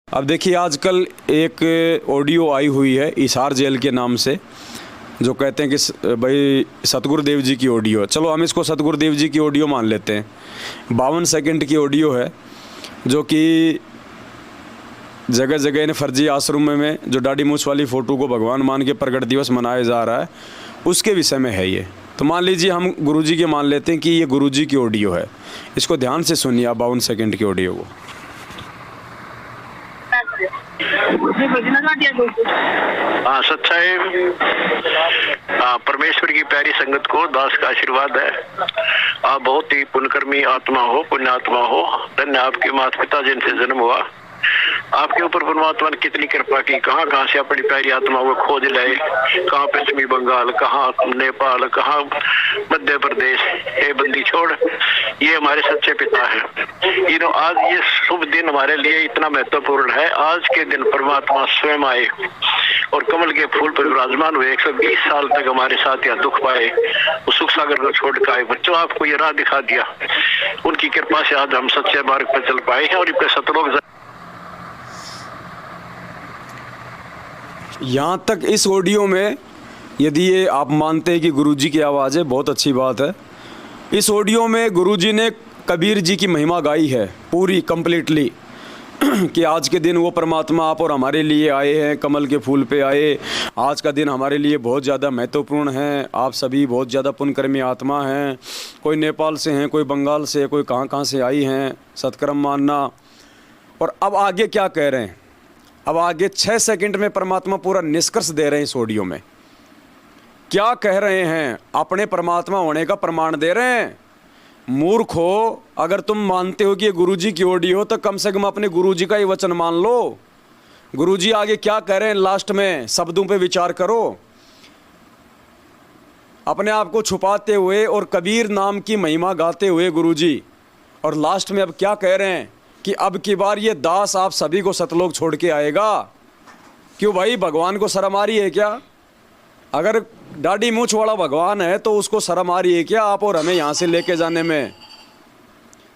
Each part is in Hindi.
अब देखिए, आजकल एक ऑडियो आई हुई है हिसार जेल के नाम से, जो कहते हैं कि भाई सतगुरुदेव जी की ऑडियो। चलो हम इसको सतगुरुदेव जी की ऑडियो मान लेते हैं। 52 सेकंड की ऑडियो है, जो कि जगह जगह इन फर्जी आश्रम में जो दाढ़ी मूछ वाली फ़ोटो को भगवान मान के प्रगट दिवस मनाया जा रहा है, उसके विषय में है ये। तो मान लीजिए हम गुरुजी के मान लेते हैं कि ये गुरुजी की ऑडियो है। इसको ध्यान से सुनिए आप 52 सेकंड की ऑडियो को। हाँ, सच्चाई परमेश्वर की प्यारी संगत को दास का आशीर्वाद है। आप बहुत ही पुण्यकर्मी आत्मा हो, पुण्य आत्मा हो। धन्य आपके माता पिता जिनसे जन्म हुआ। आपके ऊपर परमात्मा ने कितनी कृपा की। कहाँ कहाँ से अपनी प्यारी आत्मा को खोज लाए, कहाँ पश्चिमी बंगाल, कहाँ नेपाल, कहाँ मध्य प्रदेश। ये बंदी छोड़, ये हमारे सच्चे पिता है। आज ये शुभ दिन हमारे लिए इतना महत्वपूर्ण है। आज के दिन परमात्मा स्वयं आए और कमल के फूल पर विराजमान हुए। 120 साल तक हमारे साथ यहाँ दुख पाए, वो सुख सागर को छोड़ के आए। बच्चों, आपको ये राह दिखा दिया। उनकी कृपा से आज हम सच्चे मार्ग पर चल पाए हैं और इनके सतलोक। यहाँ तक इस ऑडियो में यदि ये आप मानते हैं कि गुरुजी की आवाज़ है, बहुत अच्छी बात है। इस ऑडियो में गुरुजी ने कबीर जी की महिमा गाई है पूरी कंप्लीटली, कि आज के दिन वो परमात्मा आप और हमारे लिए आए हैं, कमल के फूल पे आए। आज का दिन हमारे लिए बहुत ज़्यादा महत्वपूर्ण है। आप सभी बहुत ज़्यादा पुण्यकर्मी आत्मा हैं। कोई नेपाल से हैं, कोई बंगाल से, कोई कहाँ कहाँ से आई हैं। सत्कर्म मानना। और अब आगे क्या कह रहे हैं? अब आगे 6 सेकंड में परमात्मा पूरा निष्कर्ष दे रहे हैं। इस ऑडियो में क्या कह रहे हैं? अपने परमात्मा होने का प्रमाण दे रहे हैं। मूर्ख हो, अगर तुम मानते हो कि ये गुरुजी की ऑडियो, तो कम से कम अपने गुरुजी का ही वचन मान लो। गुरुजी आगे क्या कह रहे हैं लास्ट में, शब्दों पे विचार करो। अपने आप को छुपाते हुए और कबीर नाम की महिमा गाते हुए गुरुजी, और लास्ट में अब क्या कह रहे हैं कि अब की बार ये दास आप सभी को सतलोक छोड़ के आएगा। क्यों भाई, भगवान को शर्म आ रही है क्या? अगर दाढ़ी मूछ वाला भगवान है तो उसको शर्म आ रही है क्या आप और हमें यहाँ से लेके जाने में?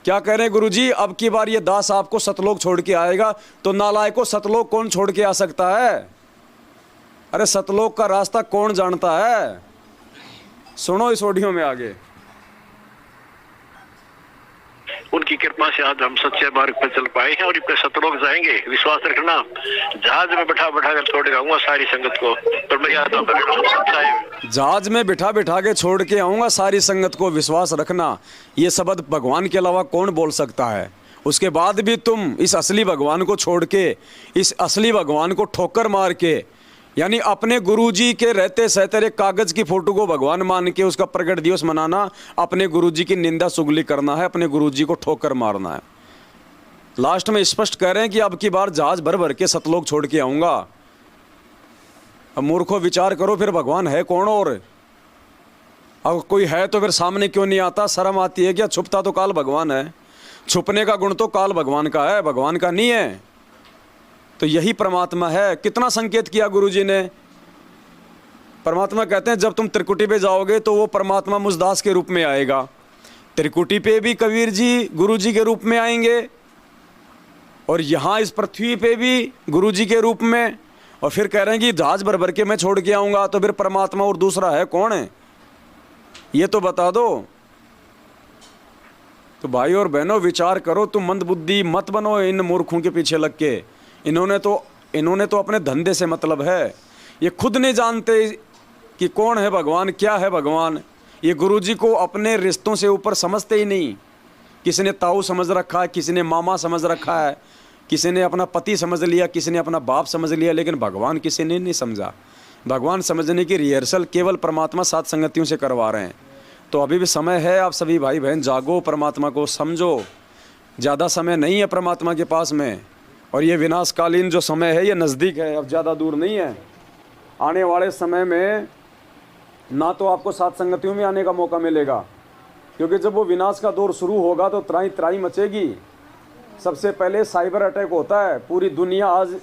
क्या कह रहे हैं गुरुजी? अब की बार ये दास आपको सतलोक छोड़ के आएगा। तो नालायक को सतलोक कौन छोड़ के आ सकता है? अरे सतलोक का रास्ता कौन जानता है? सुनो इस ऑडियो में आगे। उनकी कृपा से आज हम सच्चे मार्ग पर चल पाए हैं और इनके सतलोक जाएंगे। विश्वास रखना। जहाज में बैठा बैठा कर छोड़ के आऊंगा सारी संगत को, पर मैं याद रखना। जहाज में बिठा बिठा के छोड़ के आऊंगा सारी संगत को, विश्वास रखना। ये शब्द भगवान के अलावा कौन बोल सकता है? उसके बाद भी तुम इस असली भगवान को छोड़ के, इस असली भगवान को ठोकर मार के, यानी अपने गुरुजी के रहते सहते एक कागज़ की फ़ोटो को भगवान मान के उसका प्रगट दिवस मनाना, अपने गुरुजी की निंदा चुगली करना है, अपने गुरुजी को ठोकर मारना है। लास्ट में स्पष्ट कह रहे हैं कि अब की बार जहाज भर भर के सतलोक छोड़ के आऊँगा। अब मूर्खों, विचार करो फिर भगवान है कौन? और अगर कोई है तो फिर सामने क्यों नहीं आता? शर्म आती है क्या? छुपता तो काल भगवान है। छुपने का गुण तो काल भगवान का है, भगवान का नहीं है। तो यही परमात्मा है। कितना संकेत किया गुरुजी ने। परमात्मा कहते हैं जब तुम त्रिकुटी पे जाओगे तो वो परमात्मा मुझदास के रूप में आएगा। त्रिकुटी पे भी कबीर जी गुरुजी के रूप में आएंगे, और यहाँ इस पृथ्वी पे भी गुरुजी के रूप में। और फिर कह रहे हैं कि जहाज भर भर के मैं छोड़ के आऊँगा। तो फिर परमात्मा और दूसरा है कौन है? ये तो बता दो। तो भाई और बहनों, विचार करो। तुम मंदबुद्धि मत बनो इन मूर्खों के पीछे लग के। इन्होंने तो अपने धंधे से मतलब है। ये खुद नहीं जानते कि कौन है भगवान, क्या है भगवान। ये गुरुजी को अपने रिश्तों से ऊपर समझते ही नहीं। किसी ने ताऊ समझ रखा है, किसी ने मामा समझ रखा है, किसी ने अपना पति समझ लिया, किसी ने अपना बाप समझ लिया, लेकिन भगवान किसी ने नहीं समझा। भगवान समझने की रिहर्सल केवल परमात्मा साथ संगतियों से करवा रहे हैं। तो अभी भी समय है, आप सभी भाई बहन जागो, परमात्मा को समझो। ज़्यादा समय नहीं है परमात्मा के पास में, और ये विनाशकालीन जो समय है ये नज़दीक है, अब ज़्यादा दूर नहीं है। आने वाले समय में ना तो आपको साथ संगतियों में आने का मौका मिलेगा, क्योंकि जब वो विनाश का दौर शुरू होगा तो त्राही त्राही मचेगी। सबसे पहले साइबर अटैक होता है। पूरी दुनिया आज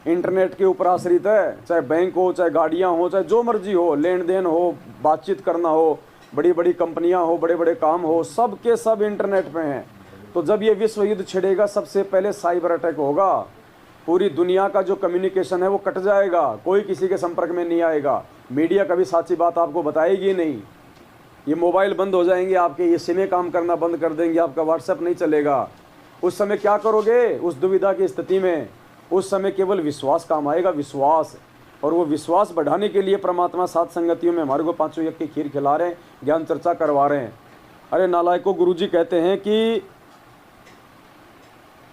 इंटरनेट के ऊपर आश्रित है। चाहे बैंक हो, चाहे गाड़ियाँ हो, चाहे जो मर्जी हो, लेन देन हो, बातचीत करना हो, बड़ी बड़ी कंपनियाँ हो, बड़े बड़े काम हो, सब के सब इंटरनेट पे हैं। तो जब ये विश्व युद्ध छिड़ेगा सबसे पहले साइबर अटैक होगा। पूरी दुनिया का जो कम्युनिकेशन है वो कट जाएगा, कोई किसी के संपर्क में नहीं आएगा। मीडिया कभी सच्ची बात आपको बताएगी नहीं। ये मोबाइल बंद हो जाएंगे आपके, ये सिमें काम करना बंद कर देंगे, आपका व्हाट्सएप नहीं चलेगा। उस समय क्या करोगे? उस दुविधा की स्थिति में उस समय केवल विश्वास काम आएगा, विश्वास। और वो विश्वास बढ़ाने के लिए परमात्मा सात संगतियों में हमारे को पाँचों यज्ञ की खीर खिला रहे हैं, ज्ञान चर्चा करवा रहे हैं। अरे नालायकों, गुरुजी कहते हैं कि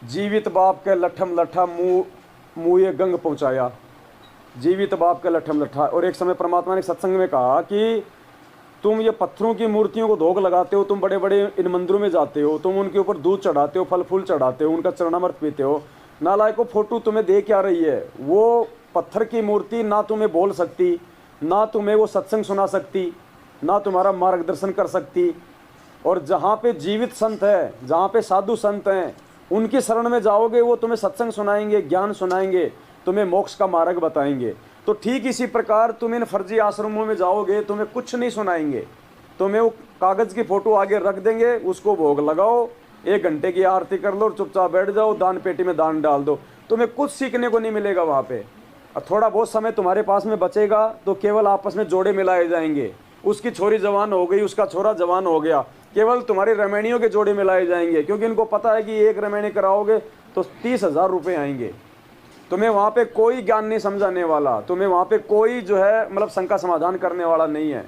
जीवित बाप के लठम लठा मुँह गंग पहुँचाया, जीवित बाप के लठम लठा। और एक समय परमात्मा ने सत्संग में कहा कि तुम ये पत्थरों की मूर्तियों को धोख लगाते हो, तुम बड़े बड़े इन मंदिरों में जाते हो, तुम उनके ऊपर दूध चढ़ाते हो, फल फूल चढ़ाते हो, उनका चरणामृत पीते हो। नालायकों, फोटो तुम्हें दे क्या रही है? वो पत्थर की मूर्ति ना तुम्हें बोल सकती, ना तुम्हें वो सत्संग सुना सकती, ना तुम्हारा मार्गदर्शन कर सकती। और जहाँ पे जीवित संत है, जहाँ पे साधु संत हैं, उनकी शरण में जाओगे, वो तुम्हें सत्संग सुनाएंगे, ज्ञान सुनाएंगे, तुम्हें मोक्ष का मार्ग बताएंगे। तो ठीक इसी प्रकार तुम इन फर्जी आश्रमों में जाओगे, तुम्हें कुछ नहीं सुनाएंगे, तुम्हें वो कागज़ की फ़ोटो आगे रख देंगे, उसको भोग लगाओ, 1 घंटे की आरती कर लो और चुपचाप बैठ जाओ, दान पेटी में दान डाल दो। तुम्हें कुछ सीखने को नहीं मिलेगा वहाँ पे। और थोड़ा बहुत समय तुम्हारे पास में बचेगा तो केवल आपस में जोड़े मिलाए जाएंगे। उसकी छोरी जवान हो गई, उसका छोरा जवान हो गया, केवल तुम्हारे रमैनियों के जोड़े मिलाए जाएंगे, क्योंकि इनको पता है कि एक रमैनी कराओगे तो 30,000 रुपये आएंगे। तुम्हें वहाँ पे कोई ज्ञान नहीं समझाने वाला, तुम्हें वहाँ पे कोई जो है मतलब शंका समाधान करने वाला नहीं है।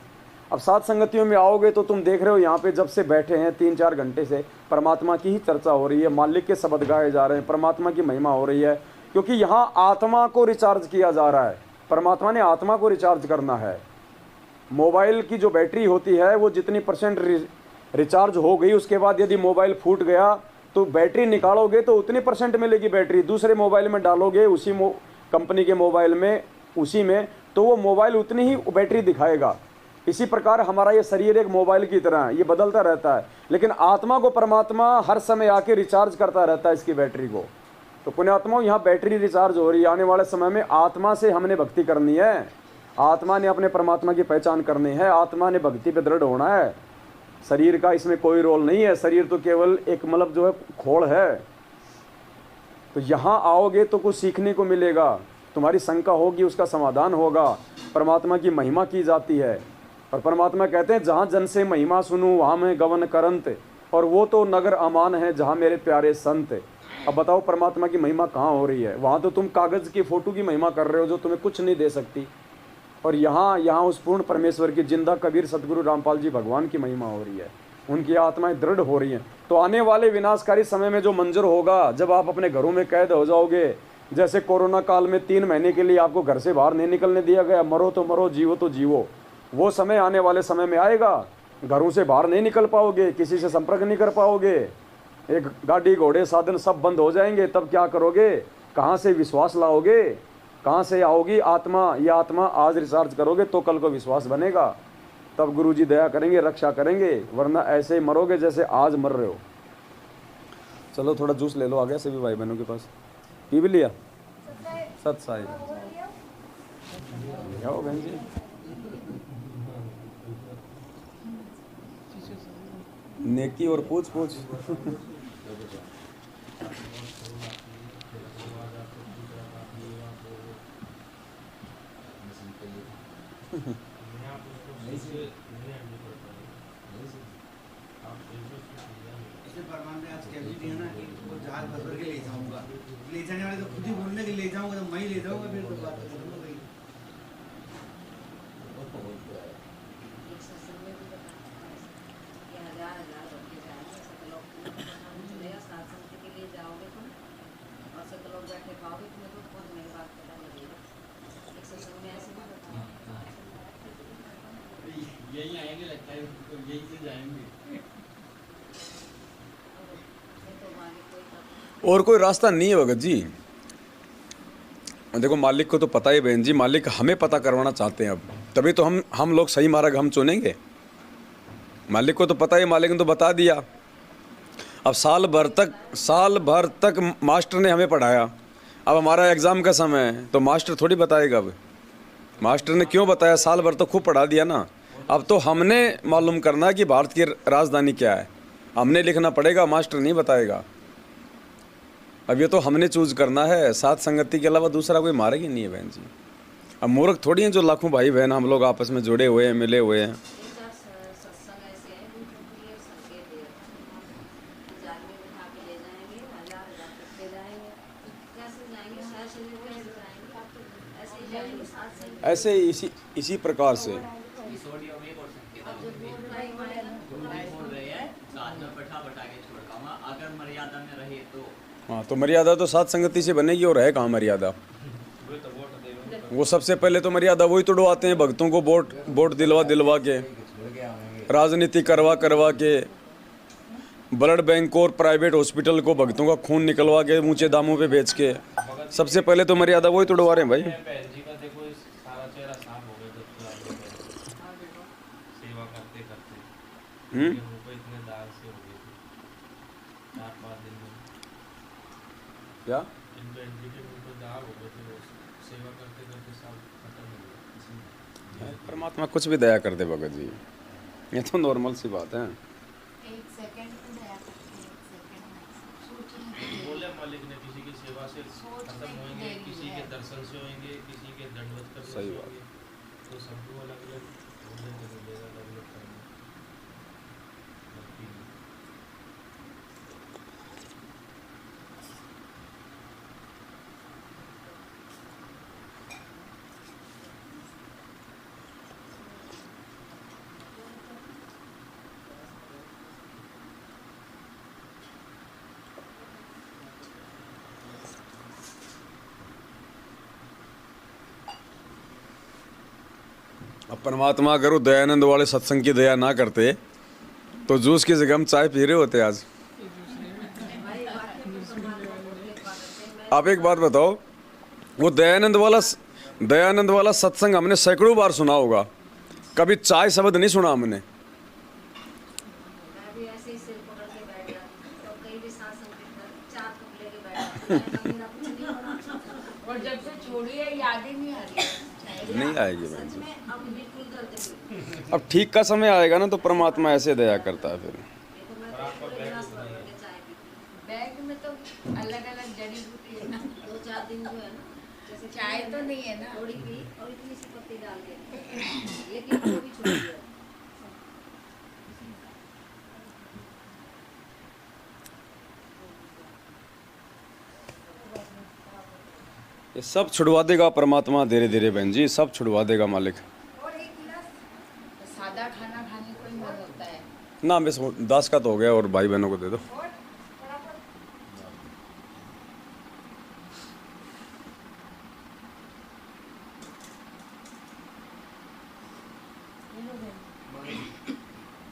अब सात संगतियों में आओगे तो तुम देख रहे हो यहाँ पे जब से बैठे हैं 3-4 घंटे से परमात्मा की ही चर्चा हो रही है, मालिक के शब्द गाए जा रहे हैं, परमात्मा की महिमा हो रही है, क्योंकि यहाँ आत्मा को रिचार्ज किया जा रहा है। परमात्मा ने आत्मा को रिचार्ज करना है। मोबाइल की जो बैटरी होती है वो जितनी परसेंट रिचार्ज हो गई, उसके बाद यदि मोबाइल फूट गया तो बैटरी निकालोगे तो उतनी परसेंट मिलेगी बैटरी, दूसरे मोबाइल में डालोगे उसी कंपनी के मोबाइल में, उसी में, तो वो मोबाइल उतनी ही बैटरी दिखाएगा। इसी प्रकार हमारा ये शरीर एक मोबाइल की तरह है, ये बदलता रहता है, लेकिन आत्मा को परमात्मा हर समय आके रिचार्ज करता रहता है इसकी बैटरी को। तो पुण्यात्माओं, यहाँ बैटरी रिचार्ज हो रही है। आने वाले समय में आत्मा से हमने भक्ति करनी है, आत्मा ने अपने परमात्मा की पहचान करनी है, आत्मा ने भक्ति पे दृढ़ होना है। शरीर का इसमें कोई रोल नहीं है, शरीर तो केवल एक मतलब जो है खोल है। तो यहाँ आओगे तो कुछ सीखने को मिलेगा, तुम्हारी शंका होगी उसका समाधान होगा। परमात्मा की महिमा की जाती है और परमात्मा कहते हैं जहाँ जन से महिमा सुनूं वहाँ मैं गवन करंत, और वो तो नगर अमान है जहाँ मेरे प्यारे संत। अब बताओ परमात्मा की महिमा कहाँ हो रही है? वहाँ तो तुम कागज़ की फ़ोटो की महिमा कर रहे हो जो तुम्हें कुछ नहीं दे सकती, और यहाँ उस पूर्ण परमेश्वर की जिंदा कबीर सदगुरु रामपाल जी भगवान की महिमा हो रही है, उनकी आत्माएं दृढ़ हो रही हैं। तो आने वाले विनाशकारी समय में जो मंजर होगा, जब आप अपने घरों में कैद हो जाओगे, जैसे कोरोना काल में 3 महीने के लिए आपको घर से बाहर नहीं निकलने दिया गया, मरो तो मरो, जीवो तो जीवो, वो समय आने वाले समय में आएगा। घरों से बाहर नहीं निकल पाओगे, किसी से संपर्क नहीं कर पाओगे, एक गाड़ी घोड़े साधन सब बंद हो जाएंगे। तब क्या करोगे? कहाँ से विश्वास लाओगे? कहाँ से आओगी आत्मा? ये आत्मा आज रिचार्ज करोगे तो कल को विश्वास बनेगा, तब गुरुजी दया करेंगे, रक्षा करेंगे, वरना ऐसे ही मरोगे जैसे आज मर रहे हो। चलो थोड़ा जूस ले लो, आ गया सभी भाई बहनों के पास, पी भी लिया? सत साई आओ बहन जी। नेकी और पूछ पूछ परमान ने आज कह भी दिया ना कि वो जहाज भर के ले जाऊंगा, ले जाने वाले तो खुद ही बोलने के ले जाऊंगा, तो मैं ही ले जाऊंगा, फिर तो बात खत्म हो गई। यही आएंगे लगता है, यही से जाएंगे। और कोई रास्ता नहीं है भगत जी। देखो मालिक को तो पता ही बहन जी, मालिक हमें पता करवाना चाहते हैं अब, तभी तो हम लोग सही मार्ग हम चुनेंगे। मालिक को तो पता ही, मालिक ने तो बता दिया। अब साल भर तक मास्टर ने हमें पढ़ाया, अब हमारा एग्ज़ाम का समय है तो मास्टर थोड़ी बताएगा। अब मास्टर ने क्यों बताया? साल भर तो खूब पढ़ा दिया ना। अब तो हमने मालूम करना है कि भारत की राजधानी क्या है, हमने लिखना पड़ेगा, मास्टर नहीं बताएगा। अब ये तो हमने चूज करना है, साथ संगति के अलावा दूसरा कोई मार्ग ही नहीं है बहन जी। अब मूर्ख थोड़ी हैं जो लाखों भाई बहन हम लोग आपस में जुड़े हुए हैं, मिले हुए हैं। सत्संग ऐसे है उनके लिए संकेत है, हजार में बिठा के ले जाएंगे, हजार ले जाएंगे, कैसे जाएंगे, शहर से कैसे जाएंगे, ऐसे ही जाएंगे साथ संग। ऐसे इसी प्रकार से इस ऑडियो में एक और संकेत अब जब बोल रहा है बोल रहे हैं साथ में बैठा के छोड़ पाऊंगा अगर मर्यादा में रहे तो। हाँ, तो मर्यादा तो साथ संगति से बनेगी, और है कहाँ मर्यादा। वो सबसे पहले तो मर्यादा वही तोड़वाते हैं, भक्तों को वोट दिलवा के, राजनीति करवा के, ब्लड बैंक और प्राइवेट हॉस्पिटल को भक्तों का खून निकलवा के ऊंचे दामों पे बेच के, सबसे पहले तो मर्यादा वही तोड़वा रहे हैं भाई। बहन जी का देखो इस सारा चेहरा साफ हो गया सेवा करते करते उनको इतने दाग से हो गए थे 4-5 दिन में। क्या इन बहन जी के उनको दाग हो गए थे, वो सेवा करते करते सब खत्म हो गया। परमात्मा कुछ भी दया कर दे भगत जी, ये तो नॉर्मल सी बात है। एक सेकंड में दया करते हैं, एक सेकंड में सोचिए। बोले मालिक ने किसी की सेवा से खत्म होंगे, किसी के दर्शन से होंगे, किसी के दंडवत करने से सही बात। होंगे, तो सबको अलग अलग बोलने को मिलेगा, अलग अलग करना भक्ति में। अब परमात्मा अगर वो दयानंद वाले सत्संग की दया ना करते तो जूस की जगह हम चाय पी रहे होते आज। आप एक बात बताओ, वो दयानंद वाला सत्संग हमने सैकड़ों बार सुना होगा, कभी चाय शब्द नहीं सुना हमने। मैं भी ऐसे ही सिर पकड़ के बैठ जाती हूँ, तो कहीं भी सांस चार कप लेके बैठ जाती हूँ, मेरा कुछ नहीं होना। और जब से छोड़ी है याद ही नहीं आ रही है। नहीं आएगी बहन सच जी। में अब बिल्कुल करते अब ठीक का समय आएगा ना तो परमात्मा ऐसे दया करता है फिर। देखो मैं तो पूरे गिलास भर भर के चाय पीती हूँ। बैग में तो अलग अलग जड़ी बूटी है ना, 2-4 दिन जो है ना, जैसे चाय तो नहीं है ना। थोड़ी पी और इतनी सी पत्ती डाल के, लेकिन वो भी छोड़ दिया। ये सब छुड़वा देगा परमात्मा धीरे धीरे बहन जी, सब छुड़वा देगा मालिक। और एक गिलास सादा खाना खाने को ही मन होता है। ना बस दास का तो हो गया, और भाई बहनों को दे दो। और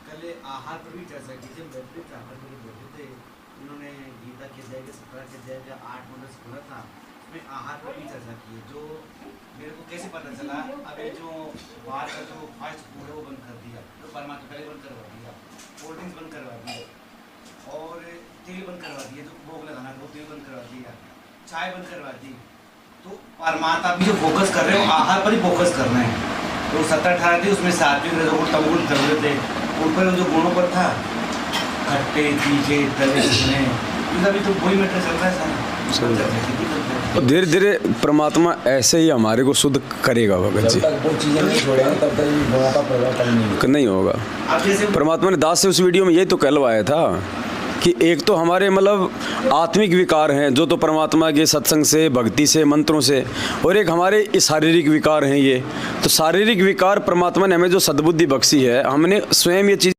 कल आहार पर भी चर्चा की, जब बैठे थे आहार पर बोलते थे, उन्होंने गीता के अध्याय के 17 के अध्याय का 8 महीने खोला था, उसमें आहार पर भी चर्चा की है। जो मेरे को कैसे पता चला, अब ये जो बाहर का जो फास्ट फूड है वो बंद कर दिया, तो परमात्मा पहले बंद करवा दिया, कोल्ड ड्रिंक्स बंद करवा दिया, और तेल बंद करवा दिया, जो भोग लगाना था वो तेल बंद करवा दिया, चाय बंद करवा दी। तो परमात्मा भी जो फोकस कर रहे हो आहार पर ही फोकस कर रहे हैं। तो 17-18 थे, उसमें सात्विक रजोगुण तमोगुण कर रहे थे, ऊपर जो गुणों पर था खट्टे तीखे तले सुने, इनका भी तो वही मैटर चल रहा है सारा। और धीरे धीरे परमात्मा ऐसे ही हमारे को शुद्ध करेगा भगत जी। जब तक वो चीज़ें नहीं छोड़ेंगे तब तक इन गुणों का परिवर्तन नहीं होगा। नहीं होगा। अब जैसे परमात्मा ने दास से उस वीडियो में यही तो कहलवाया था कि एक तो हमारे मतलब आत्मिक विकार हैं जो तो परमात्मा के सत्संग से, भक्ति से, मंत्रों से, और एक हमारे शारीरिक विकार हैं। ये तो शारीरिक विकार परमात्मा ने हमें जो सद्बुद्धि बख्शी है, हमने स्वयं ये चीज़